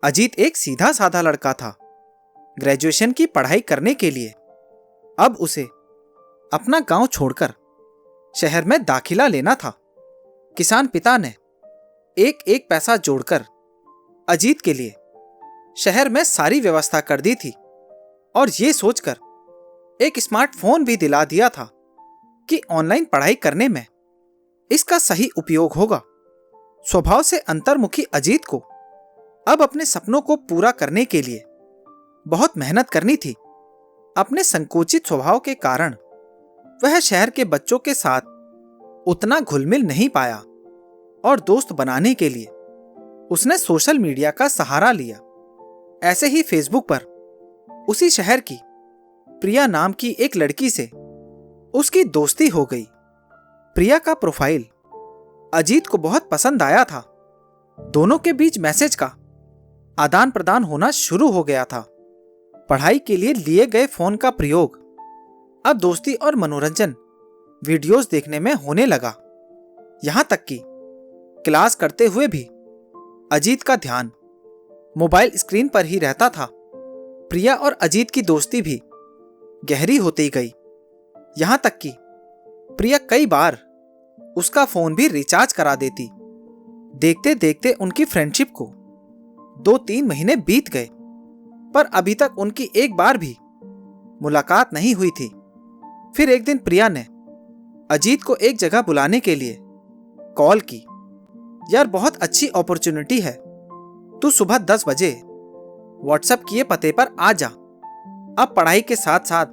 अजीत एक सीधा साधा लड़का था। ग्रेजुएशन की पढ़ाई करने के लिए अब उसे अपना गांव छोड़कर शहर में दाखिला लेना था। किसान पिता ने एक एक पैसा जोड़कर अजीत के लिए शहर में सारी व्यवस्था कर दी थी और ये सोचकर एक स्मार्टफोन भी दिला दिया था कि ऑनलाइन पढ़ाई करने में इसका सही उपयोग होगा। स्वभाव से अंतर्मुखी अजीत को अब अपने सपनों को पूरा करने के लिए बहुत मेहनत करनी थी। अपने संकोचित स्वभाव के कारण वह शहर के बच्चों के साथ उतना घुल मिल नहीं पाया और दोस्त बनाने के लिए उसने सोशल मीडिया का सहारा लिया। ऐसे ही फेसबुक पर उसी शहर की प्रिया नाम की एक लड़की से उसकी दोस्ती हो गई। प्रिया का प्रोफाइल अजीत को बहुत पसंद आया था। दोनों के बीच मैसेज का आदान प्रदान होना शुरू हो गया था। पढ़ाई के लिए लिए गए फोन का प्रयोग अब दोस्ती और मनोरंजन वीडियोस देखने में होने लगा। यहां तक कि क्लास करते हुए भी अजीत का ध्यान मोबाइल स्क्रीन पर ही रहता था। प्रिया और अजीत की दोस्ती भी गहरी होती गई। यहां तक कि प्रिया कई बार उसका फोन भी रिचार्ज करा देती। देखते देखते उनकी फ्रेंडशिप को 2-3 महीने बीत गए, पर अभी तक उनकी एक बार भी मुलाकात नहीं हुई थी। फिर एक दिन प्रिया ने अजीत को एक जगह बुलाने के लिए कॉल की। यार, बहुत अच्छी अपॉर्चुनिटी है, तू सुबह 10 बजे व्हाट्सएप किए पते पर आ जा। अब पढ़ाई के साथ साथ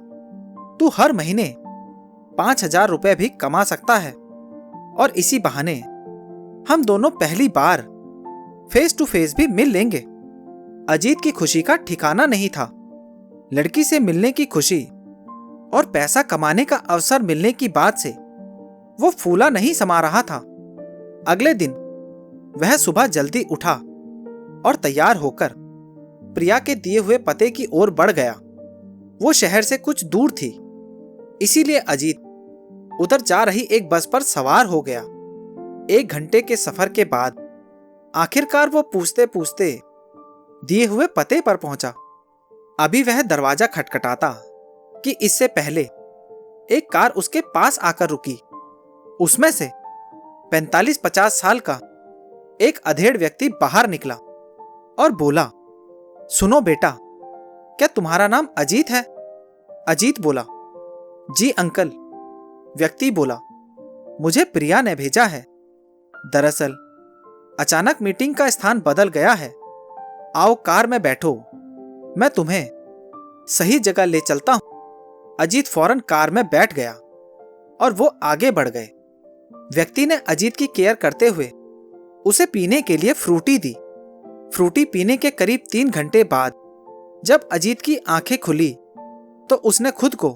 तू हर महीने 5,000 रुपए भी कमा सकता है और इसी बहाने हम दोनों पहली बार फेस टू फेस भी मिल लेंगे। अजीत की खुशी का ठिकाना नहीं था। लड़की से मिलने की खुशी और पैसा कमाने का अवसर मिलने की बात से वो फूला नहीं समा रहा था। अगले दिन वह सुबह जल्दी उठा और तैयार होकर प्रिया के दिए हुए पते की ओर बढ़ गया। वो शहर से कुछ दूर थी, इसीलिए अजीत उधर जा रही एक बस पर सवार हो गया। 1 घंटे के सफर के बाद आखिरकार वो पूछते पूछते दिए हुए पते पर पहुंचा। अभी वह दरवाजा खटखटाता कि इससे पहले एक कार उसके पास आकर रुकी। उसमें से 45-50 साल का एक अधेड़ व्यक्ति बाहर निकला और बोला, सुनो बेटा, क्या तुम्हारा नाम अजीत है? अजीत बोला, जी अंकल। व्यक्ति बोला, मुझे प्रिया ने भेजा है। दरअसल अचानक मीटिंग का स्थान बदल गया है। आओ कार में बैठो, मैं तुम्हें सही जगह ले चलता हूं। अजीत फौरन कार में बैठ गया और वो आगे बढ़ गए। व्यक्ति ने अजीत की केयर करते हुए उसे पीने के लिए फ्रूटी दी। फ्रूटी पीने के करीब 3 घंटे बाद जब अजीत की आंखें खुली तो उसने खुद को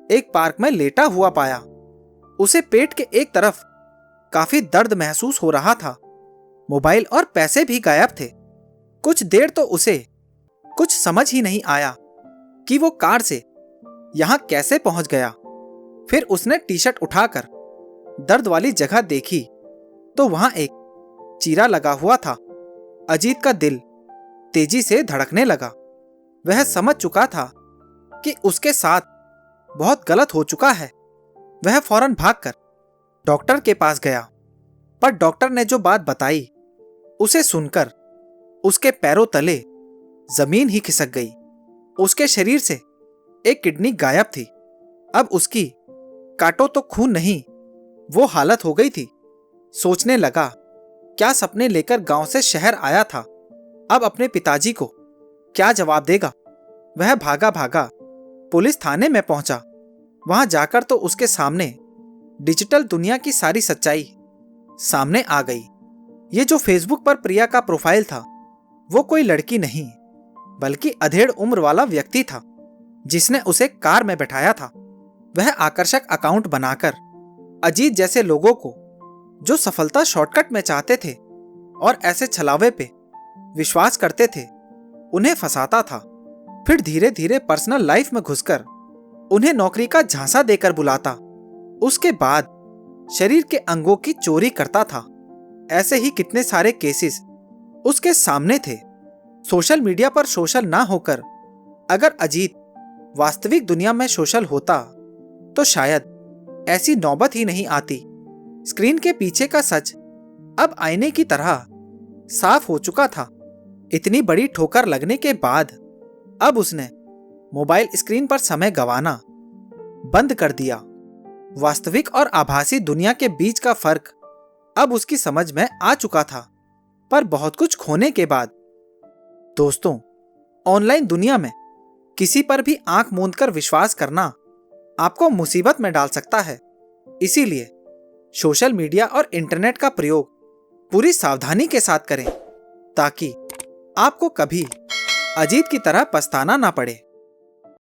एक पार्क में लेटा हुआ पाया। उसे पेट के एक तरफ काफी दर्द महसूस हो रहा था। मोबाइल और पैसे भी गायब थे। कुछ देर तो उसे कुछ समझ ही नहीं आया कि वो कार से यहां कैसे पहुंच गया। फिर उसने टी शर्ट उठाकर दर्द वाली जगह देखी तो वहां एक चीरा लगा हुआ था। अजीत का दिल तेजी से धड़कने लगा। वह समझ चुका था कि उसके साथ बहुत गलत हो चुका है। वह फौरन भागकर डॉक्टर के पास गया, पर डॉक्टर ने जो बात बताई उसे सुनकर उसके पैरों तले जमीन ही खिसक गई। उसके शरीर से एक किडनी गायब थी। अब उसकी काटो तो खून नहीं, वो हालत हो गई थी। सोचने लगा, क्या सपने लेकर गांव से शहर आया था, अब अपने पिताजी को क्या जवाब देगा। वह भागा भागा पुलिस थाने में पहुंचा। वहां जाकर तो उसके सामने डिजिटल दुनिया की सारी सच्चाई सामने आ गई। ये जो फेसबुक पर प्रिया का प्रोफाइल था वो कोई लड़की नहीं बल्कि अधेड़ उम्र वाला व्यक्ति था जिसने उसे कार में बैठाया था। वह आकर्षक अकाउंट बनाकर अजीत जैसे लोगों को जो सफलता शॉर्टकट में चाहते थे और ऐसे छलावे पे विश्वास करते थे उन्हें फंसाता था। फिर धीरे धीरे पर्सनल लाइफ में घुसकर उन्हें नौकरी का झांसा देकर बुलाता। उसके बाद शरीर के अंगों की चोरी करता था। ऐसे ही कितने सारे केसेस उसके सामने थे। सोशल मीडिया पर सोशल ना होकर अगर अजीत वास्तविक दुनिया में सोशल होता तो शायद ऐसी नौबत ही नहीं आती। स्क्रीन के पीछे का सच अब आईने की तरह साफ हो चुका था। इतनी बड़ी ठोकर लगने के बाद अब उसने मोबाइल स्क्रीन पर समय गंवाना बंद कर दिया। वास्तविक और आभासी दुनिया के बीच का फर्क अब उसकी समझ में आ चुका था, पर बहुत कुछ खोने के बाद। दोस्तों, ऑनलाइन दुनिया में किसी पर भी आंख मूंद कर विश्वास करना आपको मुसीबत में डाल सकता है। इसीलिए सोशल मीडिया और इंटरनेट का प्रयोग पूरी सावधानी के साथ करें ताकि आपको कभी अजीत की तरह पछताना ना पड़े।